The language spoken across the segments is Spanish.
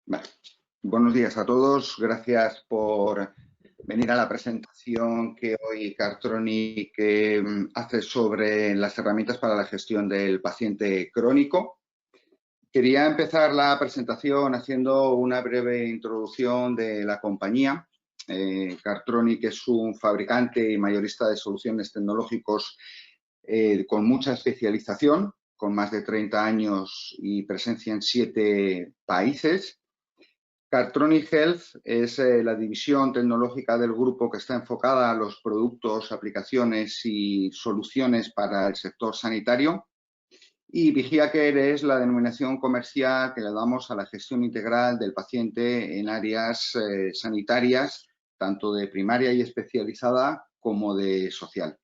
Vale. Buenos días a todos. Gracias por venir a la presentación que hoy Cartronic hace sobre las herramientas para la gestión del paciente crónico. Quería empezar la presentación haciendo una breve introducción de la compañía. Cartronic es un fabricante y mayorista de soluciones tecnológicos con mucha especialización, con más de 30 años y presencia en 7 países. Cartronic Health es la división tecnológica del grupo que está enfocada a los productos, aplicaciones y soluciones para el sector sanitario. Y VigiaCare es la denominación comercial que le damos a la gestión integral del paciente en áreas sanitarias, tanto de primaria y especializada como de social.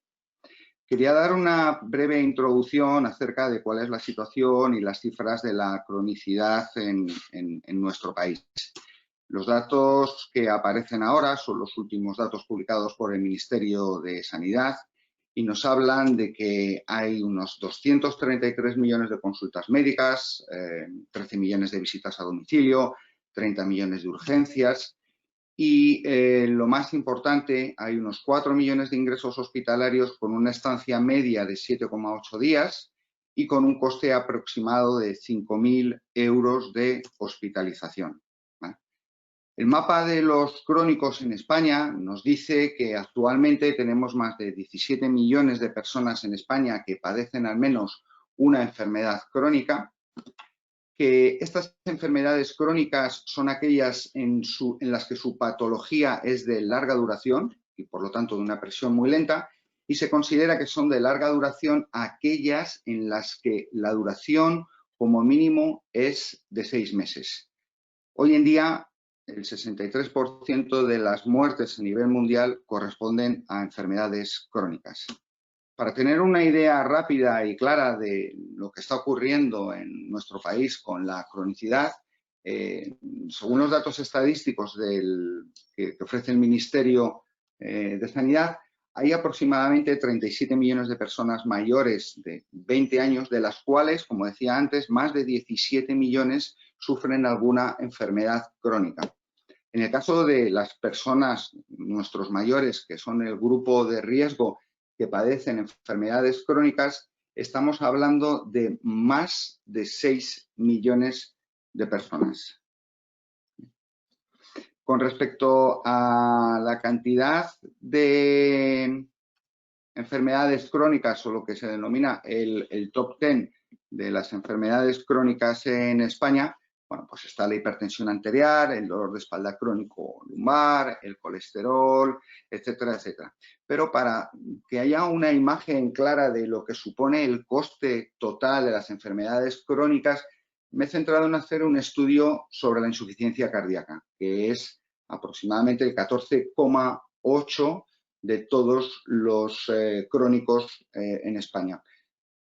Quería dar una breve introducción acerca de cuál es la situación y las cifras de la cronicidad en nuestro país. Los datos que aparecen ahora son los últimos datos publicados por el Ministerio de Sanidad y nos hablan de que hay unos 233 millones de consultas médicas, 13 millones de visitas a domicilio, 30 millones de urgencias y lo más importante, hay unos 4 millones de ingresos hospitalarios con una estancia media de 7,8 días y con un coste aproximado de 5.000 euros de hospitalización. El mapa de los crónicos en España nos dice que actualmente tenemos más de 17 millones de personas en España que padecen al menos una enfermedad crónica, que estas enfermedades crónicas son aquellas en las que su patología es de larga duración y por lo tanto de una presión muy lenta, y se considera que son de larga duración aquellas en las que la duración como mínimo es de 6 meses. Hoy en día el 63% de las muertes a nivel mundial corresponden a enfermedades crónicas. Para tener una idea rápida y clara de lo que está ocurriendo en nuestro país con la cronicidad, según los datos estadísticos que ofrece el Ministerio de Sanidad, hay aproximadamente 37 millones de personas mayores de 20 años, de las cuales, como decía antes, más de 17 millones sufren alguna enfermedad crónica. En el caso de las personas, nuestros mayores, que son el grupo de riesgo que padecen enfermedades crónicas, estamos hablando de más de 6 millones de personas. Con respecto a la cantidad de enfermedades crónicas o lo que se denomina el top 10 de las enfermedades crónicas en España, bueno, pues está la hipertensión arterial, el dolor de espalda crónico lumbar, el colesterol, etcétera, etcétera. Pero para que haya una imagen clara de lo que supone el coste total de las enfermedades crónicas, me he centrado en hacer un estudio sobre la insuficiencia cardíaca, que es aproximadamente el 14,8% de todos los crónicos en España.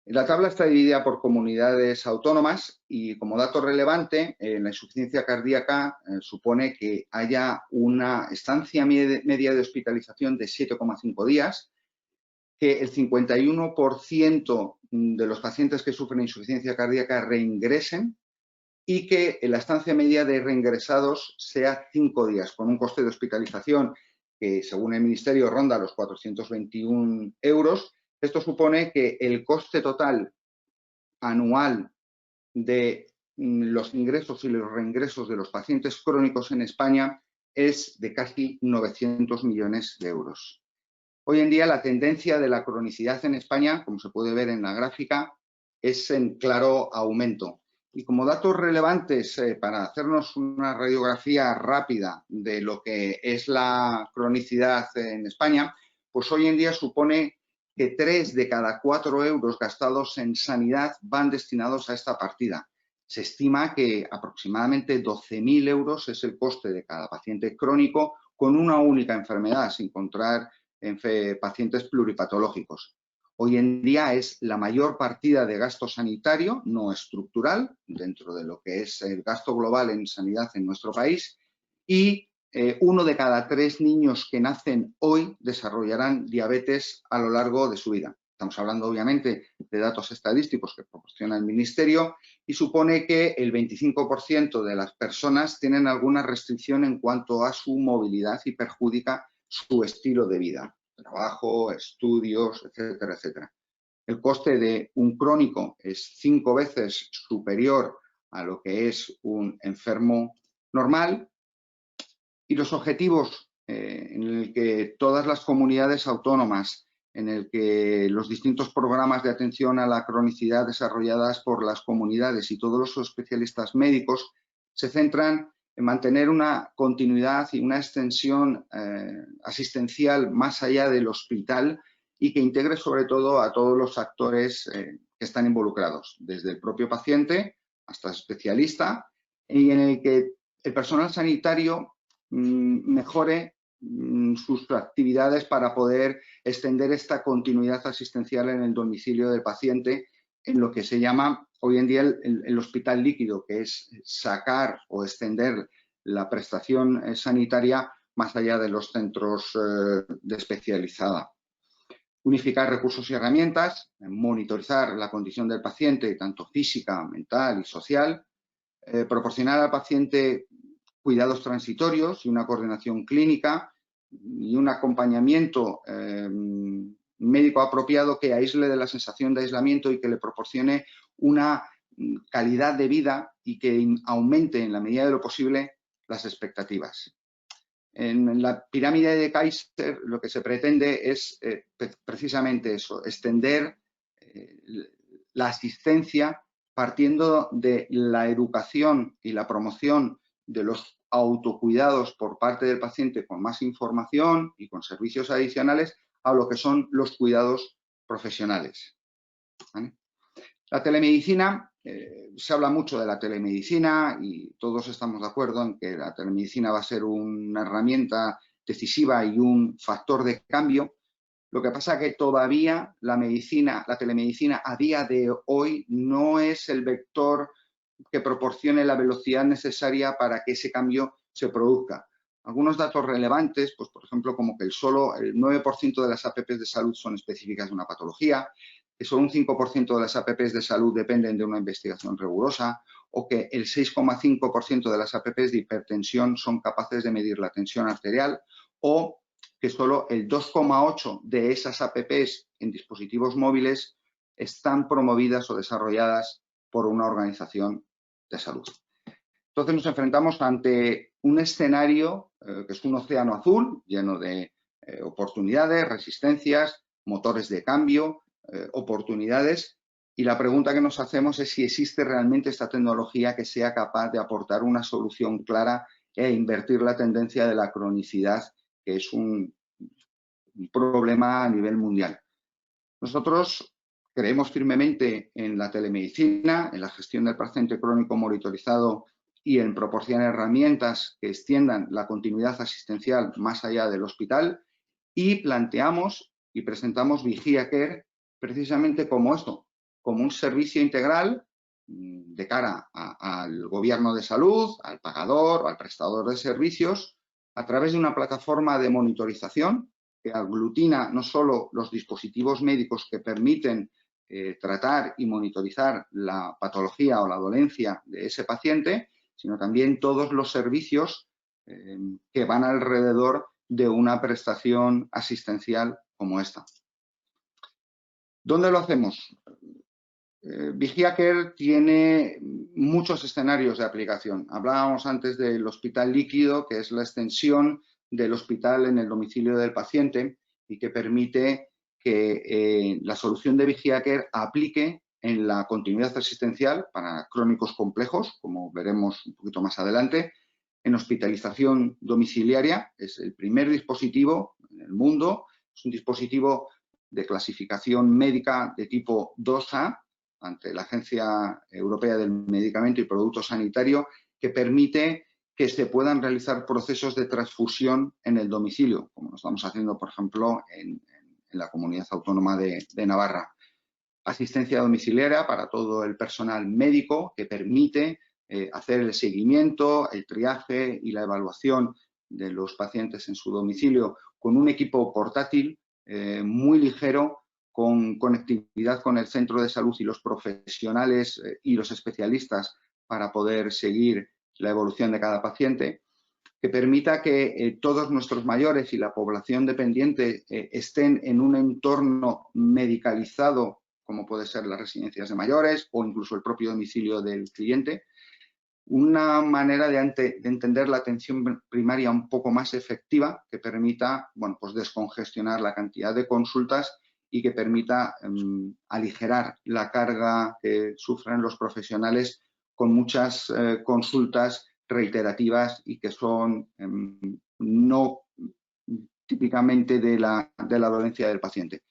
La tabla está dividida por comunidades autónomas y, como dato relevante, la insuficiencia cardíaca supone que haya una estancia media de hospitalización de 7,5 días, que el 51% de los pacientes que sufren insuficiencia cardíaca reingresen y que la estancia media de reingresados sea 5 días, con un coste de hospitalización que, según el Ministerio, ronda los 421 euros. Esto supone que el coste total anual de los ingresos y los reingresos de los pacientes crónicos en España es de casi 900 millones de euros. Hoy en día la tendencia de la cronicidad en España, como se puede ver en la gráfica, es en claro aumento. Y como datos relevantes para hacernos una radiografía rápida de lo que es la cronicidad en España, pues hoy en día supone que 3 de cada 4 euros gastados en sanidad van destinados a esta partida. Se estima que aproximadamente 12.000 euros es el coste de cada paciente crónico con una única enfermedad, sin contar en pacientes pluripatológicos. Hoy en día es la mayor partida de gasto sanitario no estructural dentro de lo que es el gasto global en sanidad en nuestro país y 1 de cada 3 niños que nacen hoy desarrollarán diabetes a lo largo de su vida. Estamos hablando, obviamente, de datos estadísticos que proporciona el Ministerio y supone que el 25% de las personas tienen alguna restricción en cuanto a su movilidad y perjudica su estilo de vida, trabajo, estudios, etcétera, etcétera. El coste de un crónico es 5 veces superior a lo que es un enfermo normal y los objetivos en el que todas las comunidades autónomas, en el que los distintos programas de atención a la cronicidad desarrolladas por las comunidades y todos los especialistas médicos se centran en mantener una continuidad y una extensión asistencial más allá del hospital y que integre sobre todo a todos los actores que están involucrados, desde el propio paciente hasta el especialista, y en el que el personal sanitario mejore sus actividades para poder extender esta continuidad asistencial en el domicilio del paciente, en lo que se llama hoy en día el hospital líquido, que es sacar o extender la prestación sanitaria más allá de los centros de especializada. Unificar recursos y herramientas, monitorizar la condición del paciente, tanto física, mental y social, proporcionar al paciente cuidados transitorios y una coordinación clínica y un acompañamiento médico apropiado que aísle de la sensación de aislamiento y que le proporcione una calidad de vida y que aumente en la medida de lo posible las expectativas. En la pirámide de Kaiser lo que se pretende es precisamente eso, extender la asistencia partiendo de la educación y la promoción de los autocuidados por parte del paciente con más información y con servicios adicionales a lo que son los cuidados profesionales. ¿Vale? La telemedicina, se habla mucho de la telemedicina y todos estamos de acuerdo en que la telemedicina va a ser una herramienta decisiva y un factor de cambio. Lo que pasa es que todavía la telemedicina a día de hoy no es el vector que proporcione la velocidad necesaria para que ese cambio se produzca. Algunos datos relevantes, pues por ejemplo, como que solo el 9% de las APPs de salud son específicas de una patología, que solo un 5% de las APPs de salud dependen de una investigación rigurosa, o que el 6,5% de las APPs de hipertensión son capaces de medir la tensión arterial, o que solo el 2,8% de esas APPs en dispositivos móviles están promovidas o desarrolladas por una organización de salud. Entonces nos enfrentamos ante un escenario que es un océano azul lleno de oportunidades, resistencias, motores de cambio, oportunidades, y la pregunta que nos hacemos es si existe realmente esta tecnología que sea capaz de aportar una solución clara e invertir la tendencia de la cronicidad, que es un problema a nivel mundial. Nosotros creemos firmemente en la telemedicina, en la gestión del paciente crónico monitorizado y en proporcionar herramientas que extiendan la continuidad asistencial más allá del hospital, y planteamos y presentamos VigiaCare precisamente como esto, como un servicio integral de cara al gobierno de salud, al pagador o al prestador de servicios, a través de una plataforma de monitorización que aglutina no solo los dispositivos médicos que permiten tratar y monitorizar la patología o la dolencia de ese paciente, sino también todos los servicios que van alrededor de una prestación asistencial como esta. ¿Dónde lo hacemos? VigiaCare tiene muchos escenarios de aplicación. Hablábamos antes del hospital líquido, que es la extensión del hospital en el domicilio del paciente y que permite que la solución de VigiaCare aplique en la continuidad asistencial para crónicos complejos, como veremos un poquito más adelante, en hospitalización domiciliaria. Es el primer dispositivo en el mundo, es un dispositivo de clasificación médica de tipo 2A, ante la Agencia Europea del Medicamento y Producto Sanitario, que permite que se puedan realizar procesos de transfusión en el domicilio, como lo estamos haciendo, por ejemplo, en la Comunidad Autónoma de Navarra. Asistencia domiciliaria para todo el personal médico, que permite hacer el seguimiento, el triaje y la evaluación de los pacientes en su domicilio con un equipo portátil muy ligero, con conectividad con el centro de salud y los profesionales y los especialistas para poder seguir la evolución de cada paciente, que permita que todos nuestros mayores y la población dependiente estén en un entorno medicalizado, como puede ser las residencias de mayores o incluso el propio domicilio del cliente. Una manera de entender la atención primaria un poco más efectiva que permita, bueno, pues descongestionar la cantidad de consultas y que permita aligerar la carga que sufren los profesionales con muchas consultas reiterativas y que son no típicamente de la dolencia del paciente.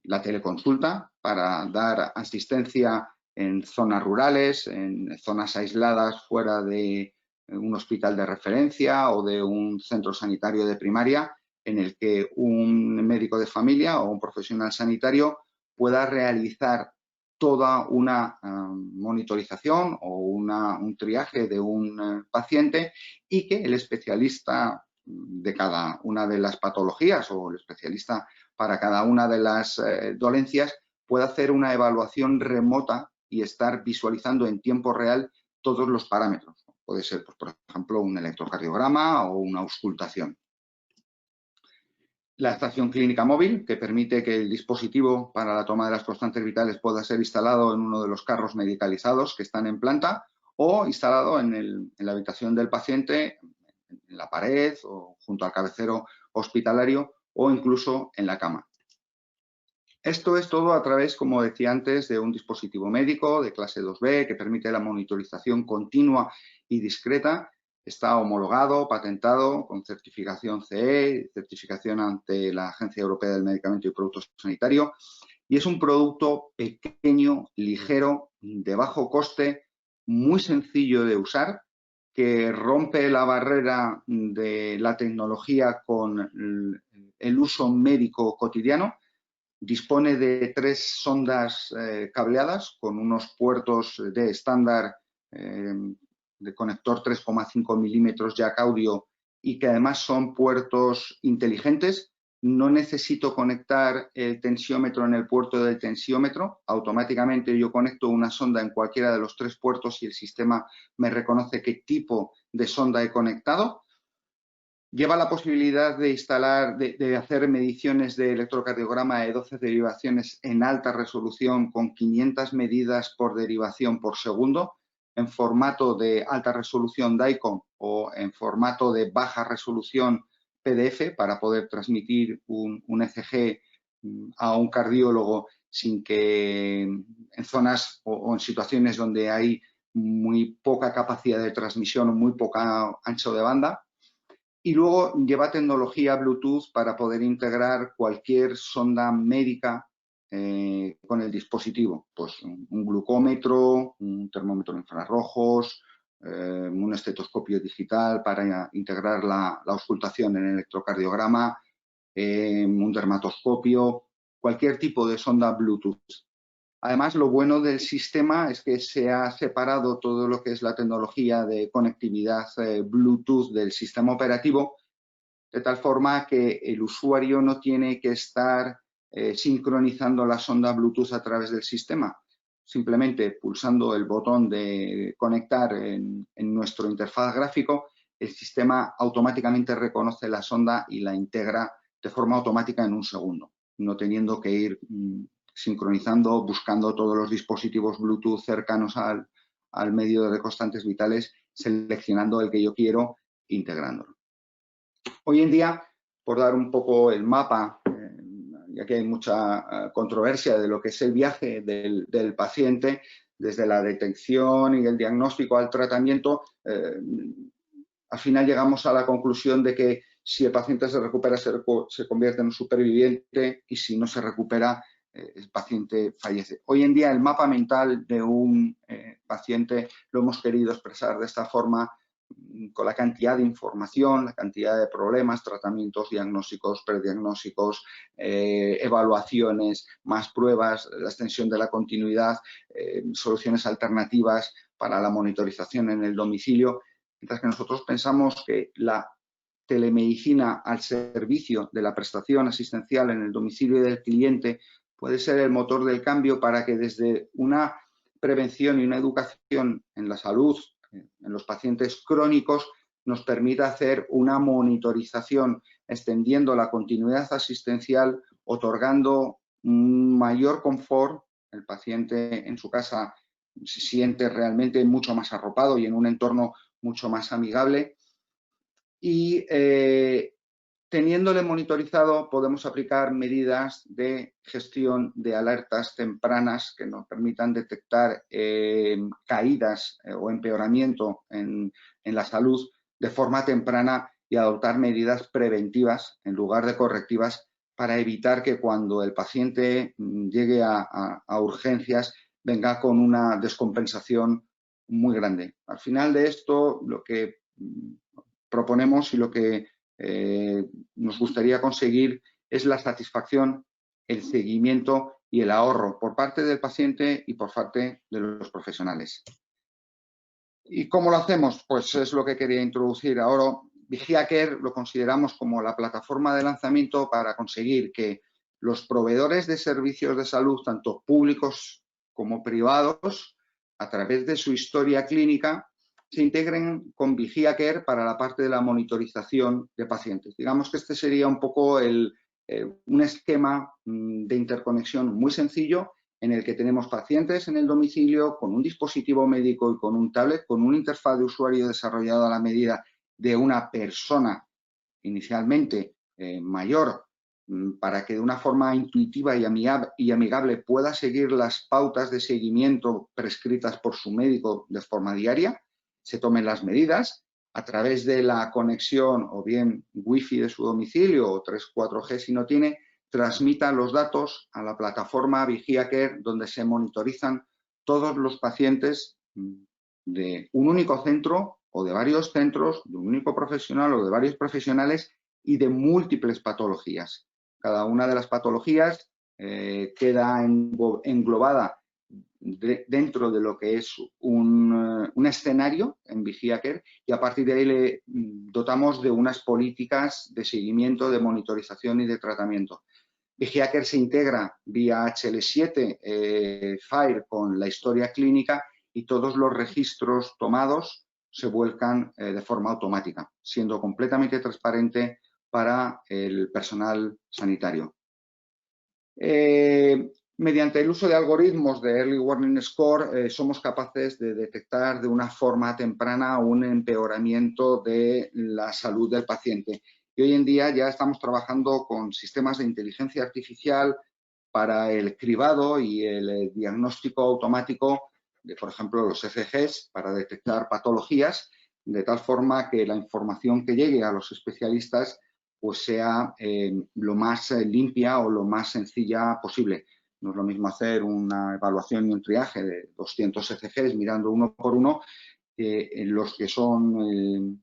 La teleconsulta para dar asistencia en zonas rurales, en zonas aisladas fuera de un hospital de referencia o de un centro sanitario de primaria, en el que un médico de familia o un profesional sanitario pueda realizar toda una monitorización o un triaje de un paciente y que el especialista de cada una de las patologías o el especialista para cada una de las dolencias pueda hacer una evaluación remota y estar visualizando en tiempo real todos los parámetros. Puede ser, pues, por ejemplo, un electrocardiograma o una auscultación. La estación clínica móvil, que permite que el dispositivo para la toma de las constantes vitales pueda ser instalado en uno de los carros medicalizados que están en planta o instalado en la habitación del paciente, en la pared o junto al cabecero hospitalario o incluso en la cama. Esto es todo a través, como decía antes, de un dispositivo médico de clase 2B que permite la monitorización continua y discreta. Está homologado, patentado, con certificación CE, certificación ante la Agencia Europea del Medicamento y Productos Sanitarios. Y es un producto pequeño, ligero, de bajo coste, muy sencillo de usar, que rompe la barrera de la tecnología con el uso médico cotidiano. Dispone de 3 sondas cableadas con unos puertos de estándar de conector 3,5 milímetros jack audio y que además son puertos inteligentes. No necesito conectar el tensiómetro en el puerto del tensiómetro. Automáticamente yo conecto una sonda en cualquiera de los 3 puertos y el sistema me reconoce qué tipo de sonda he conectado. Lleva la posibilidad de instalar, de hacer mediciones de electrocardiograma de 12 derivaciones en alta resolución con 500 medidas por derivación por segundo en formato de alta resolución DICOM o en formato de baja resolución PDF para poder transmitir un ECG a un cardiólogo sin que en zonas o en situaciones donde hay muy poca capacidad de transmisión o muy poca ancho de banda. Y luego lleva tecnología Bluetooth para poder integrar cualquier sonda médica con el dispositivo. Pues un glucómetro, un termómetro infrarrojos, un estetoscopio digital para integrar la auscultación en el electrocardiograma, un dermatoscopio, cualquier tipo de sonda Bluetooth. Además, lo bueno del sistema es que se ha separado todo lo que es la tecnología de conectividad Bluetooth del sistema operativo, de tal forma que el usuario no tiene que estar sincronizando la sonda Bluetooth a través del sistema. Simplemente pulsando el botón de conectar en nuestro interfaz gráfico, el sistema automáticamente reconoce la sonda y la integra de forma automática en un segundo, no teniendo que ir sincronizando, buscando todos los dispositivos Bluetooth cercanos al medio de constantes vitales, seleccionando el que yo quiero e integrándolo. Hoy en día, por dar un poco el mapa, ya que hay mucha controversia de lo que es el viaje del paciente, desde la detección y el diagnóstico al tratamiento, al final llegamos a la conclusión de que si el paciente se recupera, se convierte en un superviviente y si no se recupera, el paciente fallece. Hoy en día el mapa mental de un paciente lo hemos querido expresar de esta forma, con la cantidad de información, la cantidad de problemas, tratamientos diagnósticos, prediagnósticos, evaluaciones, más pruebas, la extensión de la continuidad, soluciones alternativas para la monitorización en el domicilio, mientras que nosotros pensamos que la telemedicina al servicio de la prestación asistencial en el domicilio del cliente puede ser el motor del cambio para que desde una prevención y una educación en la salud, en los pacientes crónicos, nos permita hacer una monitorización, extendiendo la continuidad asistencial, otorgando un mayor confort. El paciente en su casa se siente realmente mucho más arropado y en un entorno mucho más amigable. Y teniéndole monitorizado, podemos aplicar medidas de gestión de alertas tempranas que nos permitan detectar caídas o empeoramiento en la salud de forma temprana y adoptar medidas preventivas en lugar de correctivas para evitar que cuando el paciente llegue a urgencias venga con una descompensación muy grande. Al final de esto, lo que proponemos y lo que nos gustaría conseguir es la satisfacción, el seguimiento y el ahorro por parte del paciente y por parte de los profesionales. ¿Y cómo lo hacemos? Pues es lo que quería introducir ahora. VigiaCare lo consideramos como la plataforma de lanzamiento para conseguir que los proveedores de servicios de salud, tanto públicos como privados, a través de su historia clínica, se integren con VigiaCare para la parte de la monitorización de pacientes. Digamos que este sería un poco un esquema de interconexión muy sencillo en el que tenemos pacientes en el domicilio con un dispositivo médico y con un tablet, con una interfaz de usuario desarrollado a la medida de una persona inicialmente mayor, para que de una forma intuitiva y amigable pueda seguir las pautas de seguimiento prescritas por su médico de forma diaria, se tomen las medidas a través de la conexión o bien Wi-Fi de su domicilio o 3-4G si no tiene, transmita los datos a la plataforma VigiaCare, donde se monitorizan todos los pacientes de un único centro o de varios centros, de un único profesional o de varios profesionales y de múltiples patologías. Cada una de las patologías queda englobada dentro de lo que es un escenario en VigiaCare y a partir de ahí le dotamos de unas políticas de seguimiento, de monitorización y de tratamiento. VigiaCare se integra vía HL7 FHIR con la historia clínica y todos los registros tomados se vuelcan de forma automática, siendo completamente transparente para el personal sanitario. Mediante el uso de algoritmos de Early Warning Score somos capaces de detectar de una forma temprana un empeoramiento de la salud del paciente. Y hoy en día ya estamos trabajando con sistemas de inteligencia artificial para el cribado y el diagnóstico automático de, por ejemplo, los ECGs para detectar patologías, de tal forma que la información que llegue a los especialistas pues sea lo más limpia o lo más sencilla posible. No es lo mismo hacer una evaluación y un triaje de 200 ECGs mirando uno por uno, los que son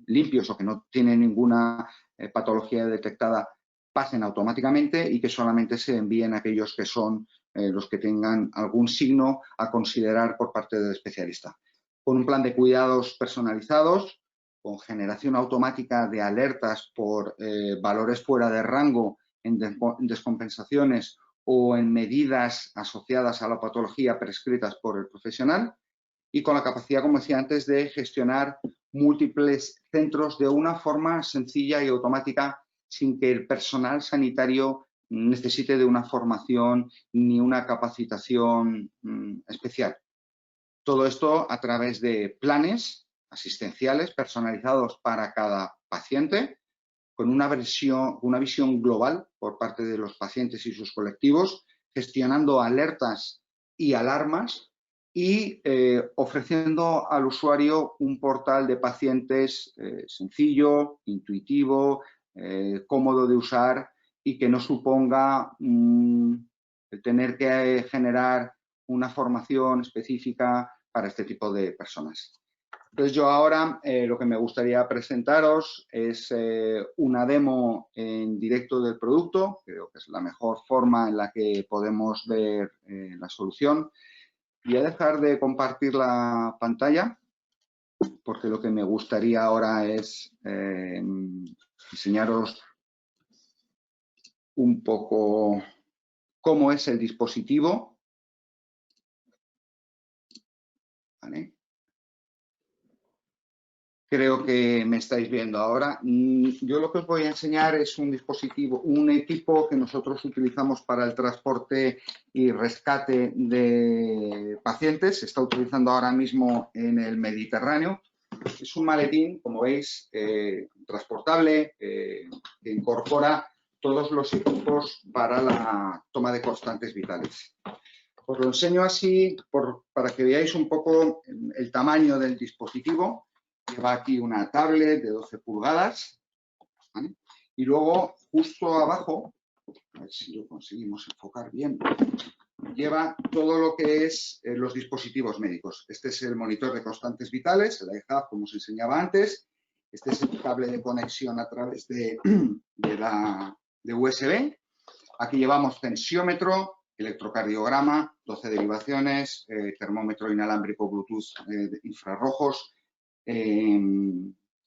limpios o que no tienen ninguna patología detectada pasen automáticamente y que solamente se envíen aquellos que son los que tengan algún signo a considerar por parte del especialista. Con un plan de cuidados personalizados, con generación automática de alertas por valores fuera de rango en descompensaciones o en medidas asociadas a la patología prescritas por el profesional y con la capacidad, como decía antes, de gestionar múltiples centros de una forma sencilla y automática sin que el personal sanitario necesite de una formación ni una capacitación especial. Todo esto a través de planes asistenciales personalizados para cada paciente, con una visión global por parte de los pacientes y sus colectivos, gestionando alertas y alarmas y ofreciendo al usuario un portal de pacientes sencillo, intuitivo, cómodo de usar y que no suponga el tener que generar una formación específica para este tipo de personas. Entonces yo ahora lo que me gustaría presentaros es una demo en directo del producto, creo que es la mejor forma en la que podemos ver la solución. Voy a dejar de compartir la pantalla porque lo que me gustaría ahora es enseñaros un poco cómo es el dispositivo. ¿Vale? Creo que me estáis viendo ahora. Yo lo que os voy a enseñar es un dispositivo, un equipo que nosotros utilizamos para el transporte y rescate de pacientes. Se está utilizando ahora mismo en el Mediterráneo. Es un maletín, como veis, transportable, que incorpora todos los equipos para la toma de constantes vitales. Os lo enseño así para que veáis un poco el tamaño del dispositivo. Lleva aquí una tablet de 12 pulgadas, ¿vale? Y luego, justo abajo, a ver si lo conseguimos enfocar bien, lleva todo lo que es los dispositivos médicos. Este es el monitor de constantes vitales, el iHub, como os enseñaba antes. Este es el cable de conexión a través de USB. Aquí llevamos tensiómetro, electrocardiograma, 12 derivaciones, termómetro inalámbrico Bluetooth de infrarrojos,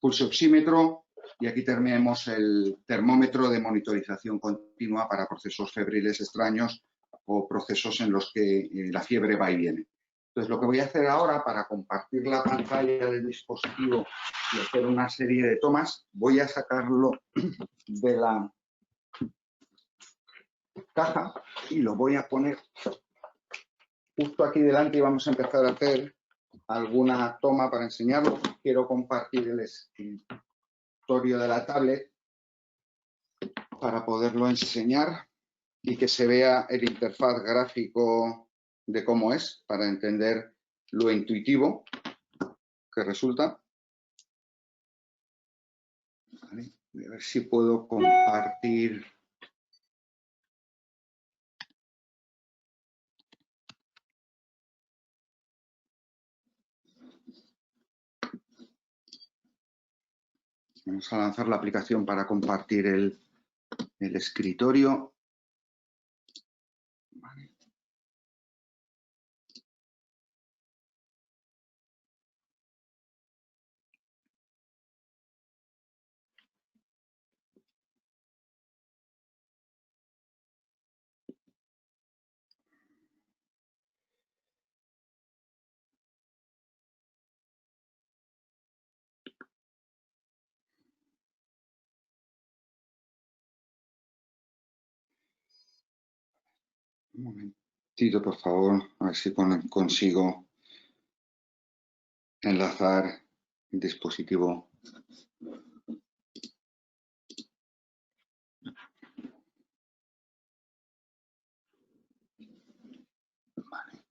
pulso oxímetro, y aquí tenemos el termómetro de monitorización continua para procesos febriles extraños o procesos en los que la fiebre va y viene. Entonces, lo que voy a hacer ahora para compartir la pantalla del dispositivo y hacer una serie de tomas, voy a sacarlo de la caja y lo voy a poner justo aquí delante y vamos a empezar a hacer alguna toma para enseñarlo. Quiero compartir el escritorio de la tablet para poderlo enseñar y que se vea el interfaz gráfico de cómo es, para entender lo intuitivo que resulta. Vale, voy a ver si puedo compartir. Vamos a lanzar la aplicación para compartir el escritorio. Vale. Un momentito, por favor, a ver si consigo enlazar el dispositivo. Vale.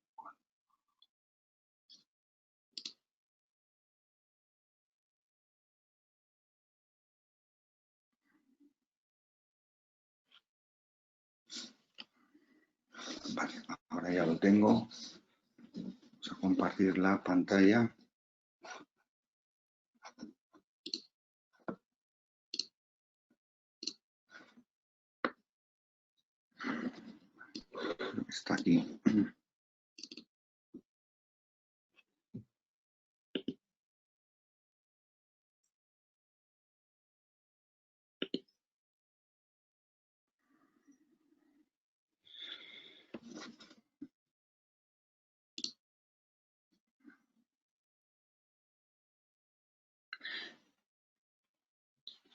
Vale, ahora ya lo tengo. Vamos a compartir la pantalla. Está aquí.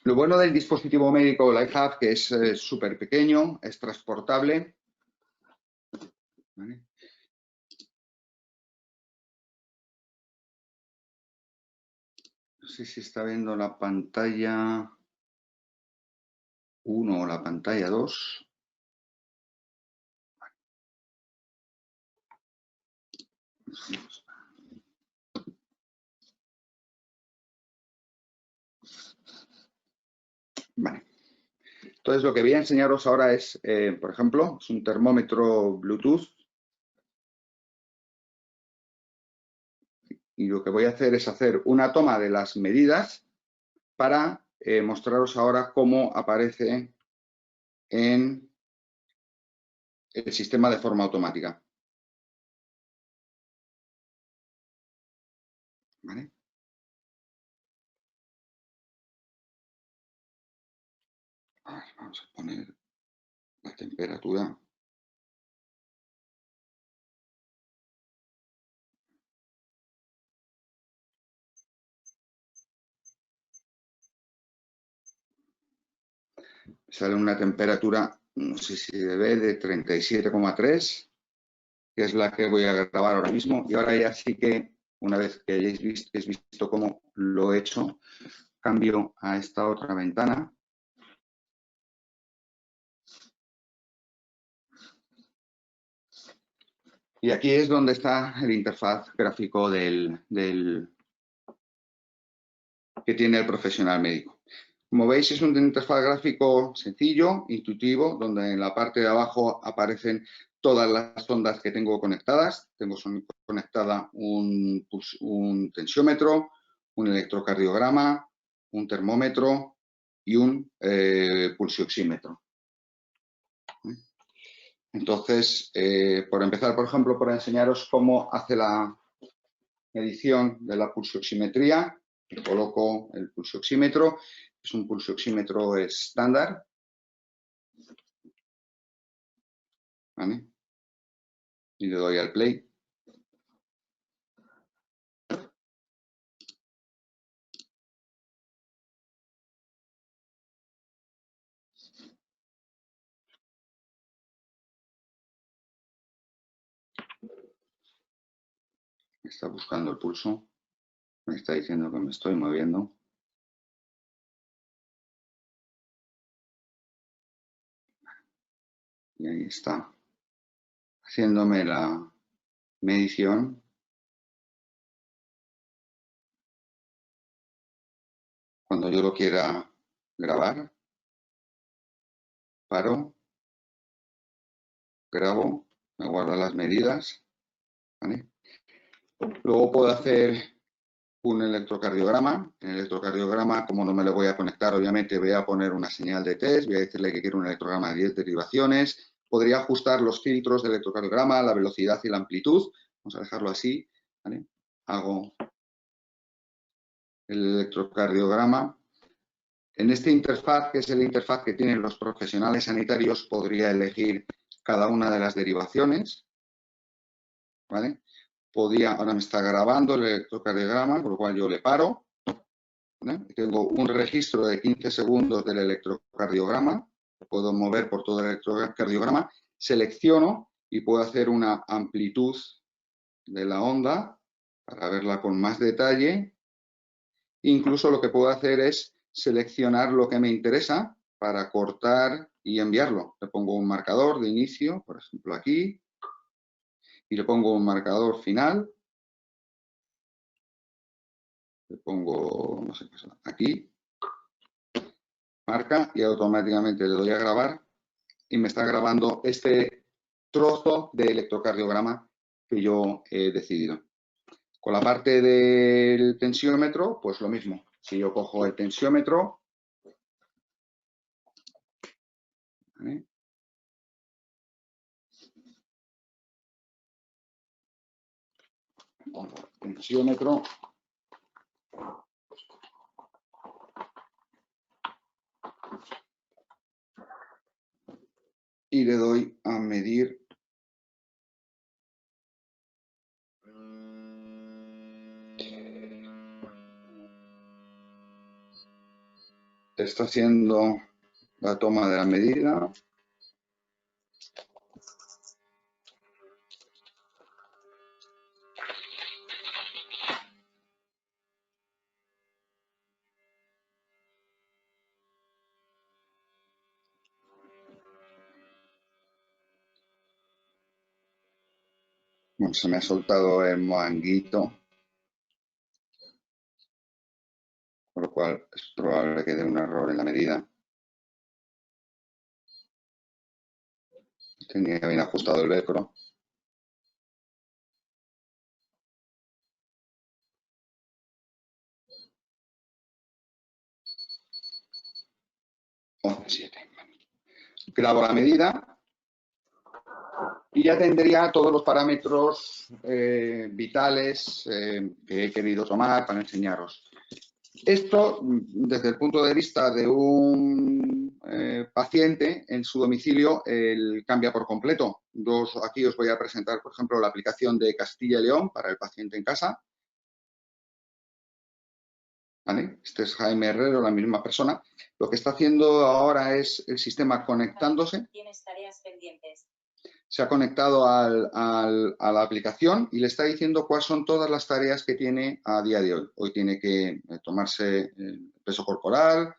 Lo bueno del dispositivo médico LifeHub, que es súper pequeño, es transportable. ¿Vale? No sé si está viendo la pantalla 1 o la pantalla 2. Vale. Entonces, lo que voy a enseñaros ahora es, por ejemplo, es un termómetro Bluetooth. Y lo que voy a hacer es hacer una toma de las medidas para mostraros ahora cómo aparece en el sistema de forma automática. ¿Vale? A ver, vamos a poner la temperatura. Sale una temperatura, no sé si se ve, de 37,3, que es la que voy a grabar ahora mismo. Y ahora ya sí que, una vez que hayáis visto cómo lo he hecho, cambio a esta otra ventana. Y aquí es donde está el interfaz gráfico que tiene el profesional médico. Como veis, es un interfaz gráfico sencillo, intuitivo, donde en la parte de abajo aparecen todas las ondas que tengo conectadas. Tengo conectada un tensiómetro, un electrocardiograma, un termómetro y un pulsioxímetro. Entonces, por empezar, por ejemplo, por enseñaros cómo hace la medición de la pulsioximetría, coloco el pulsioxímetro. Es un pulsioxímetro estándar. ¿Vale? Y le doy al play. Me está buscando el pulso. Me está diciendo que me estoy moviendo. Y ahí está. Haciéndome la medición. Cuando yo lo quiera grabar, paro, grabo, me guarda las medidas. ¿Vale? Luego puedo hacer un electrocardiograma. En el electrocardiograma, como no me lo voy a conectar, obviamente voy a poner una señal de test, voy a decirle que quiero un electrograma de 10 derivaciones. Podría ajustar los filtros del electrocardiograma, la velocidad y la amplitud. Vamos a dejarlo así. ¿Vale? Hago el electrocardiograma. En este interfaz, que es el interfaz que tienen los profesionales sanitarios, podría elegir cada una de las derivaciones. ¿Vale? Ahora me está grabando el electrocardiograma, con lo cual yo le paro. ¿Vale? Tengo un registro de 15 segundos del electrocardiograma. Puedo mover por todo el electrocardiograma. Selecciono y puedo hacer una amplitud de la onda para verla con más detalle. Incluso lo que puedo hacer es seleccionar lo que me interesa para cortar y enviarlo. Le pongo un marcador de inicio, por ejemplo aquí, y le pongo un marcador final. Le pongo, no sé qué, aquí, marca, y automáticamente le doy a grabar y me está grabando este trozo de electrocardiograma que yo he decidido. Con la parte del tensiómetro, pues lo mismo. Si yo cojo el tensiómetro, ¿vale? Tensiómetro. Y le doy a medir. Está haciendo la toma de la medida. Bueno, se me ha soltado el manguito, por lo cual es probable que dé un error en la medida. Tenía bien ajustado el velcro. Grabo la medida y ya tendría todos los parámetros vitales que he querido tomar para enseñaros. Esto, desde el punto de vista de un paciente en su domicilio, cambia por completo. Aquí os voy a presentar, por ejemplo, la aplicación de Castilla y León para el paciente en casa. ¿vale? Este es Jaime Herrero, la misma persona. Lo que está haciendo ahora es el sistema conectándose. Tienes tareas pendientes. Se ha conectado a la aplicación y le está diciendo cuáles son todas las tareas que tiene a día de hoy. Hoy tiene que tomarse el peso corporal,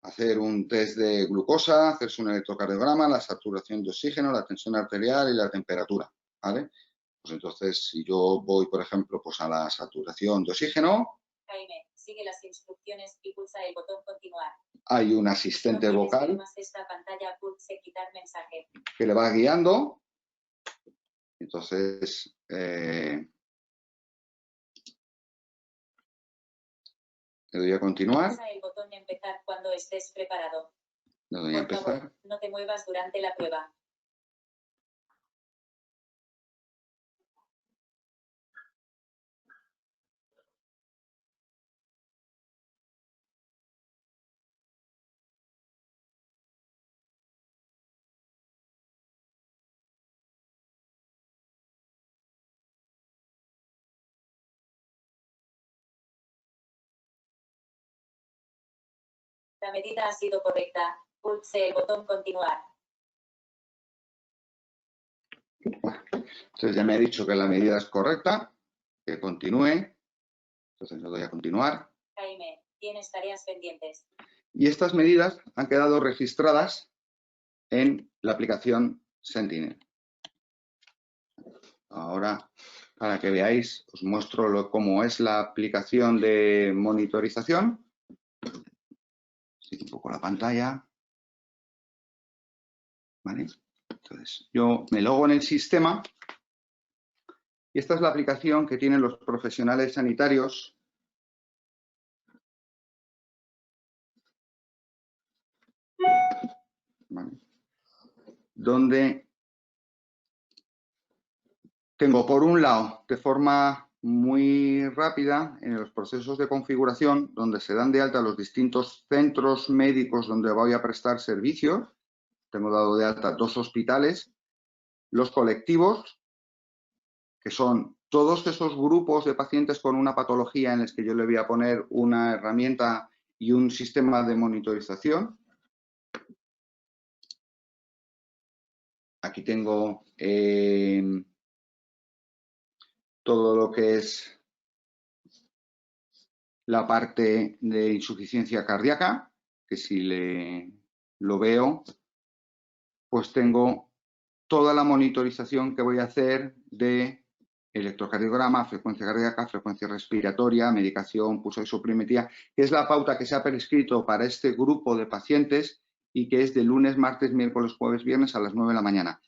hacer un test de glucosa, hacerse un electrocardiograma, la saturación de oxígeno, la tensión arterial y la temperatura, ¿vale? Pues entonces, si yo voy, por ejemplo, pues a la saturación de oxígeno. Jaime, sigue las instrucciones y pulsa el botón continuar. Hay un asistente vocal esta pantalla, pulse quitar mensaje, que le va guiando. Entonces, le doy a continuar. Pulsa el botón empezar cuando estés preparado. Le doy a empezar. Por favor, no te muevas durante la prueba. La medida ha sido correcta. Pulse el botón continuar. Entonces ya me ha dicho que la medida es correcta, que continúe. Entonces le doy a continuar. Jaime, tienes tareas pendientes. Y estas medidas han quedado registradas en la aplicación Sentinel. Ahora, para que veáis, os muestro cómo es la aplicación de monitorización. Un poco la pantalla. ¿Vale? Entonces, yo me logo en el sistema y esta es la aplicación que tienen los profesionales sanitarios ¿vale? Donde tengo, por un lado, de forma muy rápida, en los procesos de configuración, donde se dan de alta los distintos centros médicos donde voy a prestar servicios. Tengo dado de alta 2 hospitales, los colectivos, que son todos esos grupos de pacientes con una patología en los que yo le voy a poner una herramienta y un sistema de monitorización. Aquí tengo todo lo que es la parte de insuficiencia cardíaca, que si lo veo, pues tengo toda la monitorización que voy a hacer de electrocardiograma, frecuencia cardíaca, frecuencia respiratoria, medicación, pulso de oximetría, que es la pauta que se ha prescrito para este grupo de pacientes y que es de lunes, martes, miércoles, jueves, viernes a las 9 de la mañana.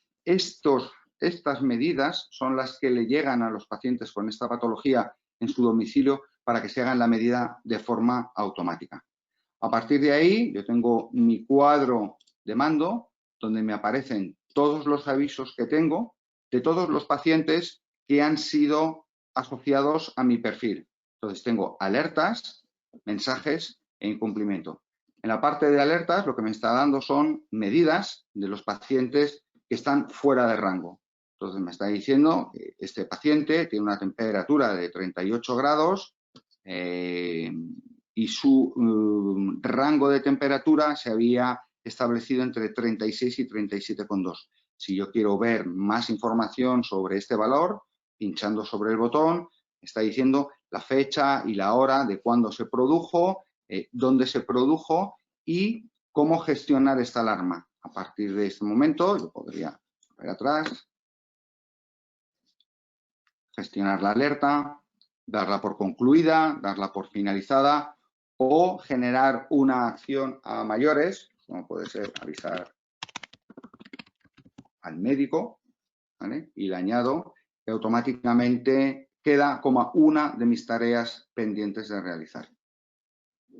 Estas medidas son las que le llegan a los pacientes con esta patología en su domicilio para que se hagan la medida de forma automática. A partir de ahí, yo tengo mi cuadro de mando donde me aparecen todos los avisos que tengo de todos los pacientes que han sido asociados a mi perfil. Entonces, tengo alertas, mensajes e incumplimiento. En la parte de alertas, lo que me está dando son medidas de los pacientes que están fuera de rango. Entonces, me está diciendo que este paciente tiene una temperatura de 38 grados y su rango de temperatura se había establecido entre 36 y 37,2. Si yo quiero ver más información sobre este valor, pinchando sobre el botón, está diciendo la fecha y la hora de cuándo se produjo, dónde se produjo y cómo gestionar esta alarma. A partir de este momento, yo podría ver atrás, gestionar la alerta, darla por concluida, darla por finalizada o generar una acción a mayores, como puede ser avisar al médico, ¿vale? Y le añado que automáticamente queda como una de mis tareas pendientes de realizar.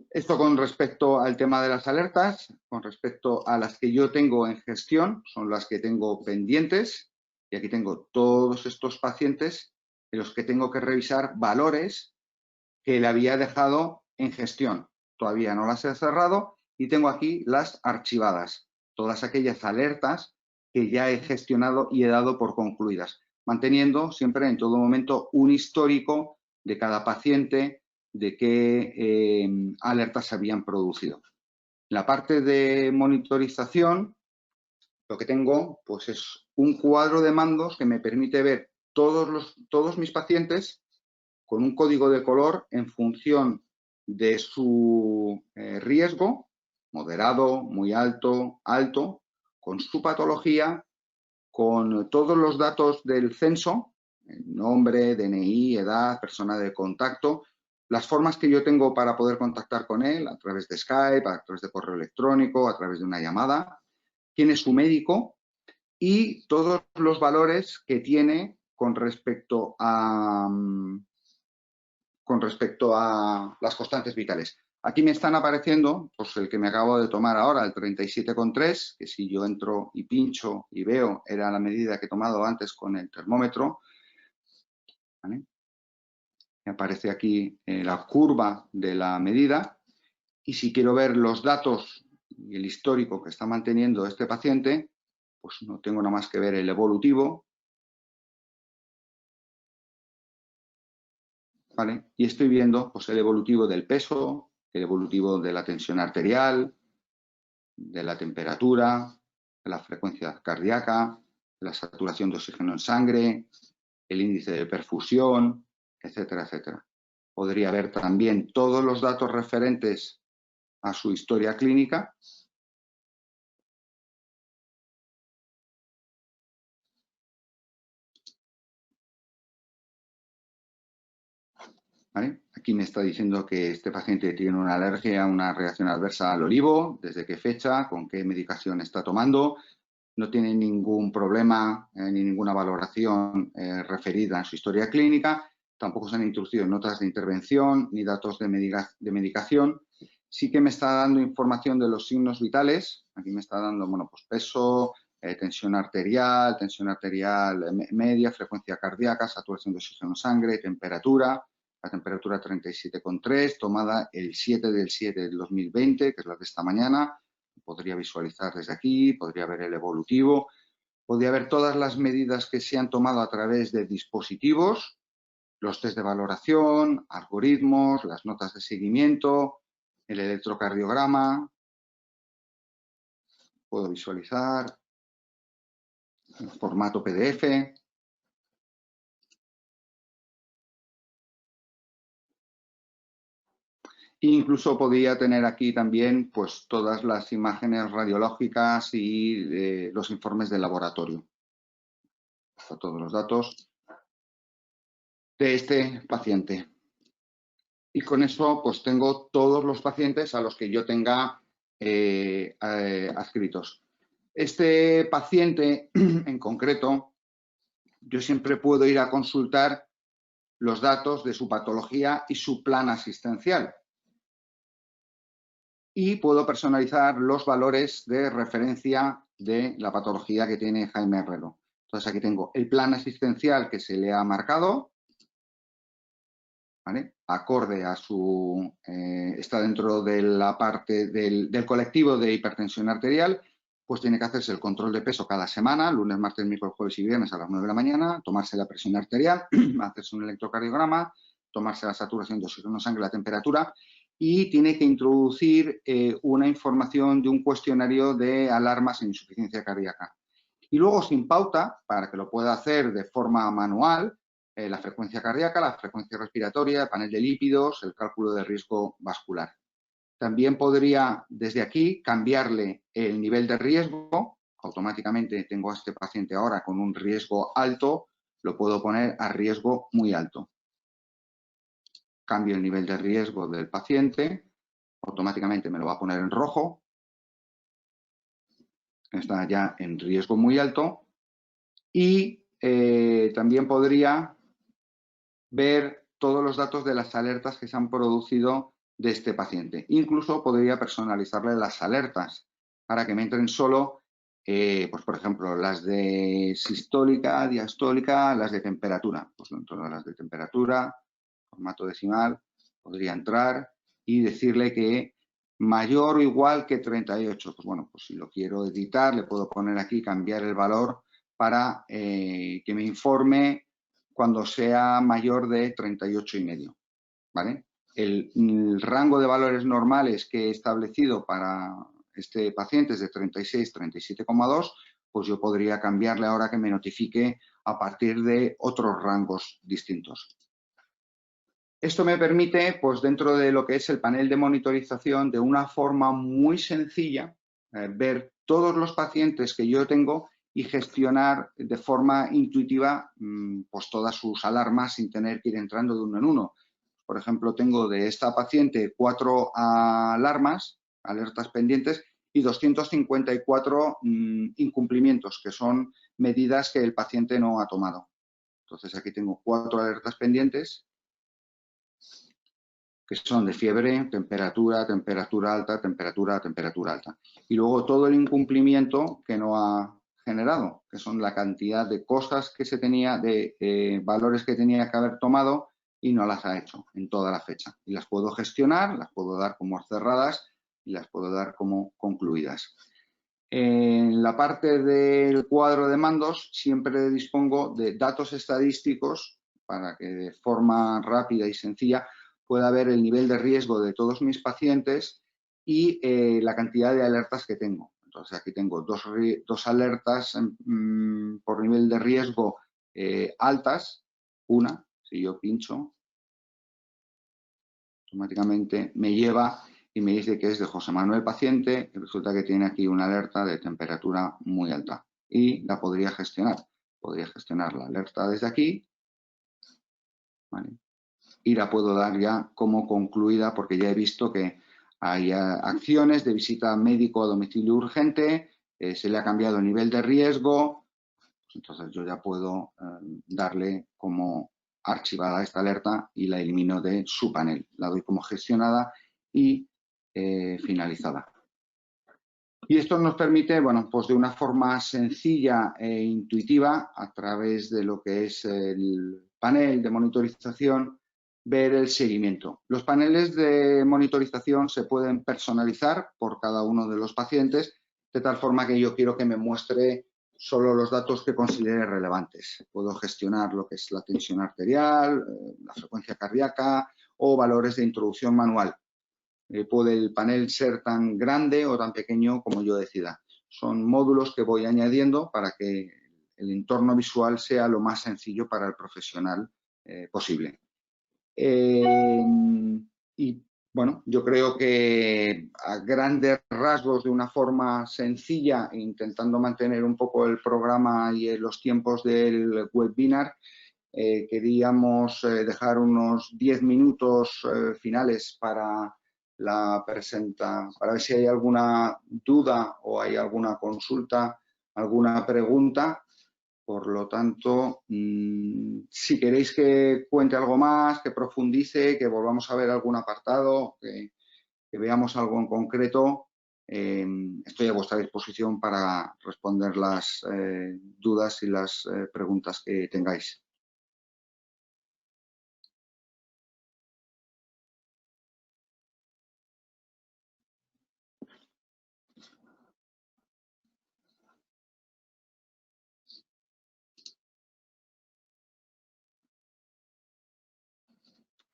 Esto con respecto al tema de las alertas, con respecto a las que yo tengo en gestión, son las que tengo pendientes y aquí tengo todos estos pacientes en los que tengo que revisar valores que le había dejado en gestión. Todavía no las he cerrado y tengo aquí las archivadas, todas aquellas alertas que ya he gestionado y he dado por concluidas, manteniendo siempre en todo momento un histórico de cada paciente, de qué alertas se habían producido. En la parte de monitorización, lo que tengo pues es un cuadro de mandos que me permite ver todos mis pacientes con un código de color en función de su riesgo, moderado, muy alto, alto, con su patología, con todos los datos del censo, nombre, DNI, edad, persona de contacto, las formas que yo tengo para poder contactar con él a través de Skype, a través de correo electrónico, a través de una llamada, quién es su médico y todos los valores que tiene con respecto a las constantes vitales. Aquí me están apareciendo, pues el que me acabo de tomar ahora, el 37,3, que si yo entro y pincho y veo, era la medida que he tomado antes con el termómetro. ¿Vale? Me aparece aquí la curva de la medida. Y si quiero ver los datos y el histórico que está manteniendo este paciente, pues no tengo nada más que ver el evolutivo. ¿Vale? Y estoy viendo pues, el evolutivo del peso, el evolutivo de la tensión arterial, de la temperatura, de la frecuencia cardíaca, de la saturación de oxígeno en sangre, el índice de perfusión, etcétera, etcétera. Podría ver también todos los datos referentes a su historia clínica. ¿Vale? Aquí me está diciendo que este paciente tiene una alergia, una reacción adversa al olivo, desde qué fecha, con qué medicación está tomando. No tiene ningún problema ni ninguna valoración referida a su historia clínica. Tampoco se han introducido notas de intervención ni datos de medicación. Sí que me está dando información de los signos vitales. Aquí me está dando, bueno, pues peso, tensión arterial media, frecuencia cardíaca, saturación de oxígeno en sangre, temperatura. La temperatura 37,3, tomada el 7 del 7 del 2020, que es la de esta mañana. Podría visualizar desde aquí, podría ver el evolutivo, podría ver todas las medidas que se han tomado a través de dispositivos, los test de valoración, algoritmos, las notas de seguimiento, el electrocardiograma. Puedo visualizar en formato PDF. Incluso podría tener aquí también pues, todas las imágenes radiológicas y los informes de laboratorio. Todos los datos de este paciente. Y con eso pues tengo todos los pacientes a los que yo tenga adscritos. Este paciente en concreto, yo siempre puedo ir a consultar los datos de su patología y su plan asistencial. Y puedo personalizar los valores de referencia de la patología que tiene Jaime Herrero. Entonces aquí tengo el plan asistencial que se le ha marcado, ¿vale? Acorde a su... está dentro de la parte del colectivo de hipertensión arterial, pues tiene que hacerse el control de peso cada semana, lunes, martes, miércoles, jueves y viernes a las 9 de la mañana, tomarse la presión arterial, hacerse un electrocardiograma, tomarse la saturación de oxígeno en sangre, la temperatura, y tiene que introducir una información de un cuestionario de alarmas en insuficiencia cardíaca. Y luego, sin pauta, para que lo pueda hacer de forma manual, la frecuencia cardíaca, la frecuencia respiratoria, el panel de lípidos, el cálculo de riesgo vascular. También podría, desde aquí, cambiarle el nivel de riesgo. Automáticamente tengo a este paciente ahora con un riesgo alto, lo puedo poner a riesgo muy alto. Cambio el nivel de riesgo del paciente, automáticamente me lo va a poner en rojo. Está ya en riesgo muy alto. Y también podría ver todos los datos de las alertas que se han producido de este paciente. Incluso podría personalizarle las alertas para que me entren solo, pues por ejemplo, las de sistólica, diastólica, las de temperatura. Pues dentro de las de temperatura, formato decimal, podría entrar y decirle que mayor o igual que 38. Pues bueno, pues si lo quiero editar, le puedo poner aquí, cambiar el valor para que me informe cuando sea mayor de 38,5, ¿vale? el rango de valores normales que he establecido para este paciente es de 36, 37,2, pues yo podría cambiarle ahora que me notifique a partir de otros rangos distintos. Esto me permite, pues dentro de lo que es el panel de monitorización, de una forma muy sencilla, ver todos los pacientes que yo tengo y gestionar de forma intuitiva pues todas sus alarmas sin tener que ir entrando de uno en uno. Por ejemplo, tengo de esta paciente 4 alarmas, alertas pendientes, y 254 incumplimientos, que son medidas que el paciente no ha tomado. Entonces, aquí tengo 4 alertas pendientes, que son de fiebre, temperatura, temperatura alta, temperatura, temperatura alta. Y luego todo el incumplimiento que no ha generado, que son la cantidad de cosas que se tenía, de valores que tenía que haber tomado y no las ha hecho en toda la fecha. Y las puedo gestionar, las puedo dar como cerradas y las puedo dar como concluidas. En la parte del cuadro de mandos siempre dispongo de datos estadísticos para que de forma rápida y sencilla pueda ver el nivel de riesgo de todos mis pacientes y la cantidad de alertas que tengo. Entonces aquí tengo dos alertas por nivel de riesgo altas. Una, si yo pincho, automáticamente me lleva y me dice que es de José Manuel paciente y resulta que tiene aquí una alerta de temperatura muy alta y la podría gestionar. Podría gestionar la alerta desde aquí, ¿vale? Y la puedo dar ya como concluida porque ya he visto que hay acciones de visita médico a domicilio urgente, se le ha cambiado el nivel de riesgo, entonces yo ya puedo darle como archivada esta alerta y la elimino de su panel. La doy como gestionada y finalizada. Y esto nos permite, bueno, pues de una forma sencilla e intuitiva, a través de lo que es el panel de monitorización, ver el seguimiento. Los paneles de monitorización se pueden personalizar por cada uno de los pacientes, de tal forma que yo quiero que me muestre solo los datos que considere relevantes. Puedo gestionar lo que es la tensión arterial, la frecuencia cardíaca o valores de introducción manual. Puede el panel ser tan grande o tan pequeño como yo decida. Son módulos que voy añadiendo para que el entorno visual sea lo más sencillo para el profesional posible. Y bueno, yo creo que a grandes rasgos, de una forma sencilla, intentando mantener un poco el programa y los tiempos del webinar, queríamos dejar unos 10 minutos finales para para ver si hay alguna duda o hay alguna consulta, alguna pregunta. Por lo tanto, si queréis que cuente algo más, que profundice, que volvamos a ver algún apartado, que veamos algo en concreto, estoy a vuestra disposición para responder las dudas y las preguntas que tengáis.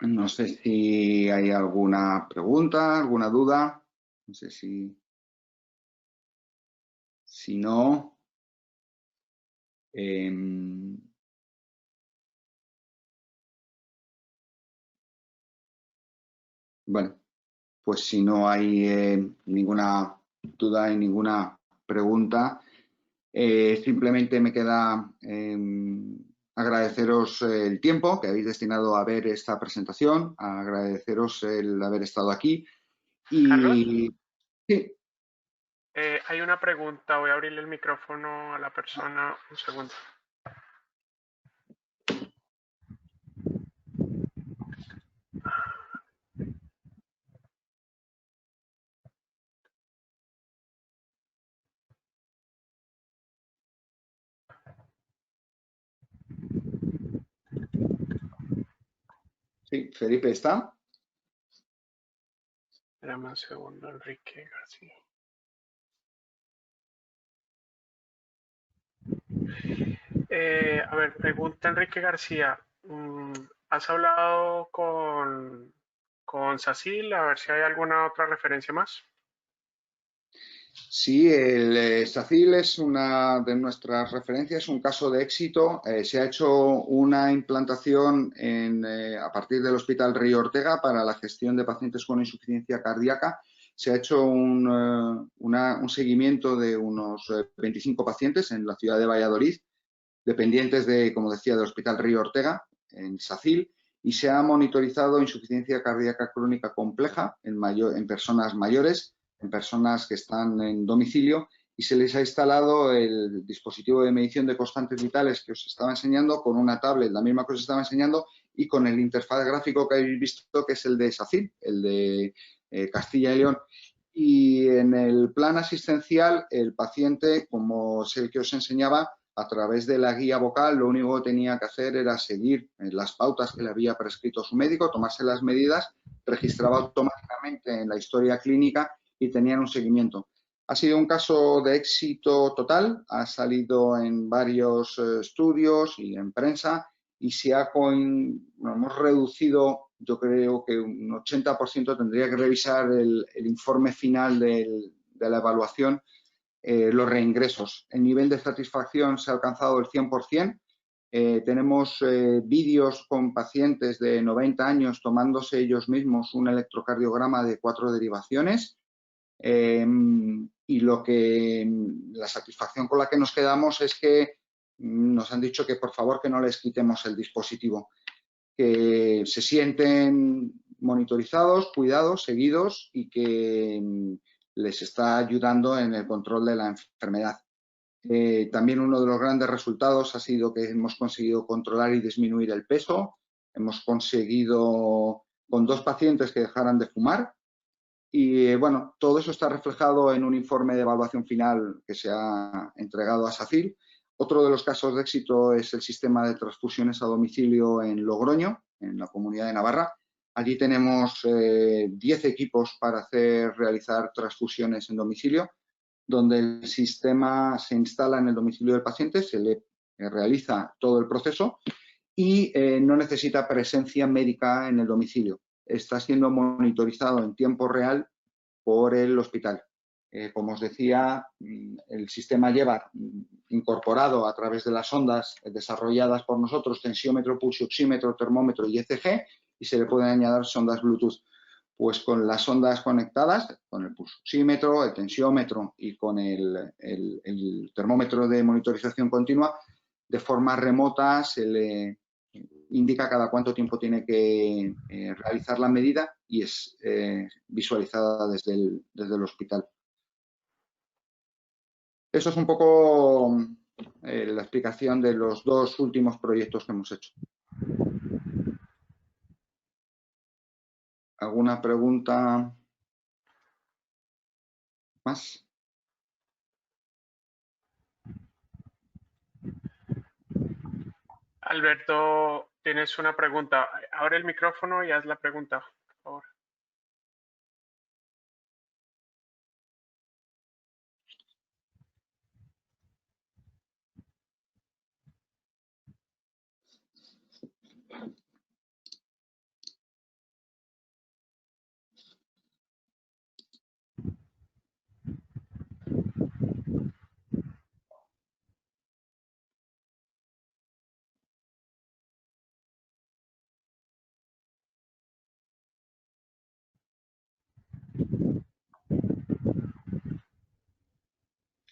No sé si hay alguna pregunta, alguna duda. No sé si no. Bueno, pues si no hay ninguna duda y ninguna pregunta, simplemente me queda agradeceros el tiempo que habéis destinado a ver esta presentación, agradeceros el haber estado aquí. Y Carlos, sí. Hay una pregunta, voy a abrirle el micrófono a la persona, un segundo. Sí, Felipe está. Espérame un segundo, Enrique García. A ver, pregunta Enrique García. ¿Has hablado con con SACIL, a ver si hay alguna otra referencia más. Sí, el SACIL es una de nuestras referencias, un caso de éxito. Se ha hecho una implantación a partir del Hospital Río Ortega para la gestión de pacientes con insuficiencia cardíaca. Se ha hecho un seguimiento de unos 25 pacientes en la ciudad de Valladolid, dependientes de, como decía, del Hospital Río Ortega, en SACIL, y se ha monitorizado insuficiencia cardíaca crónica compleja en personas mayores, en personas que están en domicilio, y se les ha instalado el dispositivo de medición de constantes vitales que os estaba enseñando con una tablet, la misma que os estaba enseñando, y con el interfaz gráfico que habéis visto, que es el de SACIL, el de Castilla y León. Y en el plan asistencial, el paciente, como es el que os enseñaba, a través de la guía vocal, lo único que tenía que hacer era seguir las pautas que le había prescrito su médico, tomarse las medidas, registraba automáticamente en la historia clínica y tenían un seguimiento. Ha sido un caso de éxito total, ha salido en varios estudios y en prensa y hemos reducido, yo creo que un 80%, tendría que revisar el informe final de la evaluación, los reingresos. El nivel de satisfacción se ha alcanzado el 100%. Tenemos vídeos con pacientes de 90 años tomándose ellos mismos un electrocardiograma de 4 derivaciones. Y la satisfacción con la que nos quedamos es que nos han dicho que por favor que no les quitemos el dispositivo, que se sienten monitorizados, cuidados, seguidos y que les está ayudando en el control de la enfermedad. También uno de los grandes resultados ha sido que hemos conseguido controlar y disminuir el peso. Hemos conseguido con 2 pacientes que dejaran de fumar. Y bueno, todo eso está reflejado en un informe de evaluación final que se ha entregado a SACIL. Otro de los casos de éxito es el sistema de transfusiones a domicilio en Logroño, en la Comunidad de Navarra. Allí tenemos 10 equipos para realizar transfusiones en domicilio, donde el sistema se instala en el domicilio del paciente, se le realiza todo el proceso y no necesita presencia médica en el domicilio. Está siendo monitorizado en tiempo real por el hospital. Como os decía, el sistema lleva incorporado a través de las ondas desarrolladas por nosotros tensiómetro, pulsioxímetro, termómetro y ECG, y se le pueden añadir sondas Bluetooth. Pues con las ondas conectadas, con el pulsoxímetro, el tensiómetro y con el termómetro de monitorización continua, de forma remota se le indica cada cuánto tiempo tiene que realizar la medida y es visualizada desde el hospital. Eso es un poco la explicación de los 2 últimos proyectos que hemos hecho. ¿Alguna pregunta más? Alberto, tienes una pregunta. Abre el micrófono y haz la pregunta, por favor.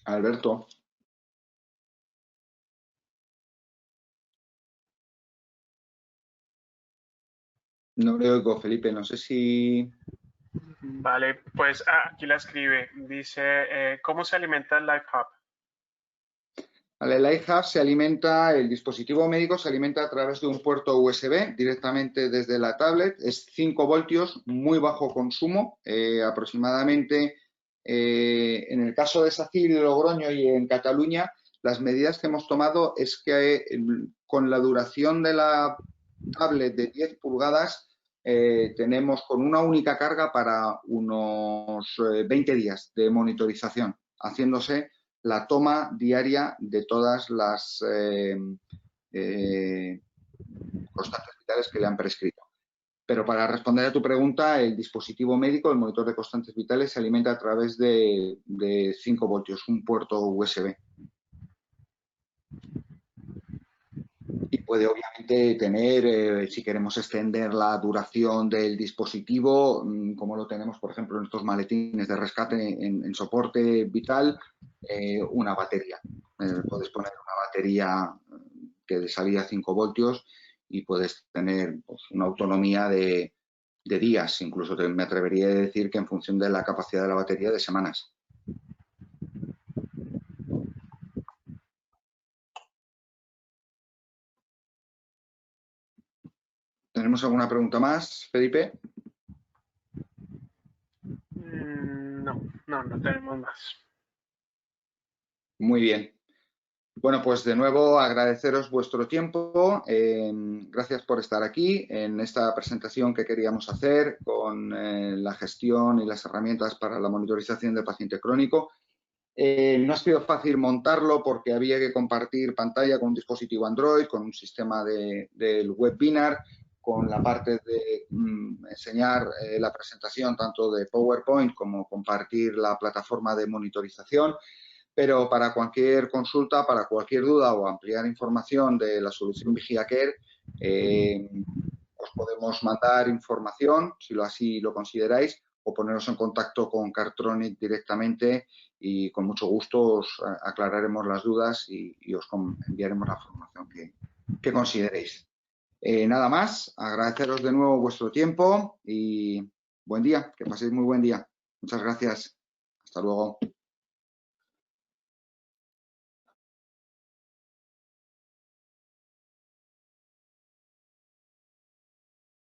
Alberto. No le oigo, Felipe. No sé si... Vale, pues aquí la escribe. Dice, ¿cómo se alimenta el LifeHub? Vale, el iHub se alimenta, el dispositivo médico se alimenta a través de un puerto USB directamente desde la tablet. Es 5 voltios, muy bajo consumo, aproximadamente. En el caso de SACIL, Logroño y en Cataluña, las medidas que hemos tomado es que con la duración de la tablet de 10 pulgadas tenemos con una única carga para unos 20 días de monitorización, haciéndose la toma diaria de todas las constantes vitales que le han prescrito. Pero para responder a tu pregunta, el dispositivo médico, el monitor de constantes vitales, se alimenta a través de 5 voltios, un puerto USB. Y puede obviamente tener, si queremos extender la duración del dispositivo, como lo tenemos, por ejemplo, en estos maletines de rescate en soporte vital, una batería. Puedes poner una batería que de salida 5 voltios y puedes tener pues, una autonomía de días, incluso me atrevería a decir que en función de la capacidad de la batería, de semanas. ¿Tenemos alguna pregunta más, Felipe? No tenemos más. Muy bien. Bueno, pues de nuevo agradeceros vuestro tiempo. Gracias por estar aquí en esta presentación que queríamos hacer con la gestión y las herramientas para la monitorización del paciente crónico. No ha sido fácil montarlo porque había que compartir pantalla con un dispositivo Android, con un sistema del webinar, con la parte de enseñar la presentación tanto de PowerPoint como compartir la plataforma de monitorización. Pero para cualquier consulta, para cualquier duda o ampliar información de la solución VigiaCare, os podemos mandar información, si así lo consideráis, o poneros en contacto con Cartronic directamente y con mucho gusto os aclararemos las dudas y os enviaremos la información que consideréis. Nada más, agradeceros de nuevo vuestro tiempo y buen día, que paséis muy buen día. Muchas gracias. Hasta luego.